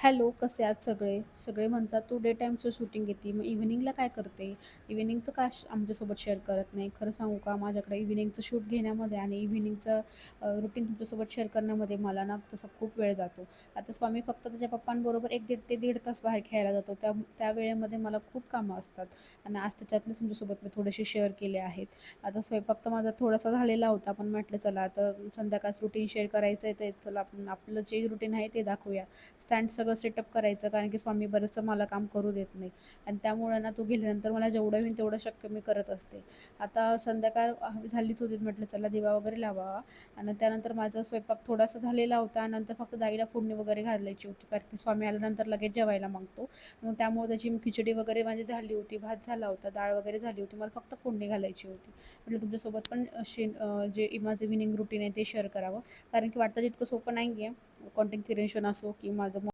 Hello, कसे आहात सगळे? सगळे म्हणतात तू डे टाईमचं शूटिंग घेते, मग इव्हिनिंगला काय करते? इव्हिनिंगचं का आमच्यासोबत शेअर करत नाही? खरं सांगू का, माझ्याकडे इव्हिनिंगचं शूट घेण्यामध्ये आणि इव्हिनिंगचं रुटीन तुमच्यासोबत शेअर करण्यामध्ये मला ना तसा खूप वेळ जातो. आता स्वामी फक्त त्याच्या पप्पांबरोबर 1 ते दीड तास बाहेर खेळायला जातो. त्या वेळेमध्ये मला खूप कामं असतात आणि आज त्याच्यातलेच तुमच्यासोबत मी थोडेसे शेअर केले आहेत. आता स्वयंपाक तर माझा थोडासा झालेला होता, पण म्हटलं चला आता संध्याकाळचं रुटीन शेअर करायचं आहे, तर चला आपण आपलं जे रुटीन आहे ते दाखवूया. स्टँड सगळं सेटअप करायचं, कारण की स्वामी बरंचसं मला काम करू देत नाही आणि त्यामुळं ना तो गेल्यानंतर मला जेवढं होईल तेवढं शक्य मी करत असते. आता संध्याकाळ झालीच होती, म्हटलं चला दिवा वगैरे लावावा आणि त्यानंतर माझा स्वयंपाक थोडासा झालेला होता. नंतर फक्त डाळीला फोडणी वगैरे घालायची होती, कारण की स्वामी आल्यानंतर लगेच जेवायला मागतो. मग त्यामुळे त्याची खिचडी वगैरे माझी झाली होती, भात झाला होता, डाळ वगैरे झाली होती. मला फक्त फोडणी घालायची होती. म्हटलं तुमच्यासोबत पण जे माझं इव्हिनिंग रुटीन आहे ते शेअर करावं, कारण की वाटतं तितकं सोपं नाही आहे. कंटेंट क्रिएशन असो की माझं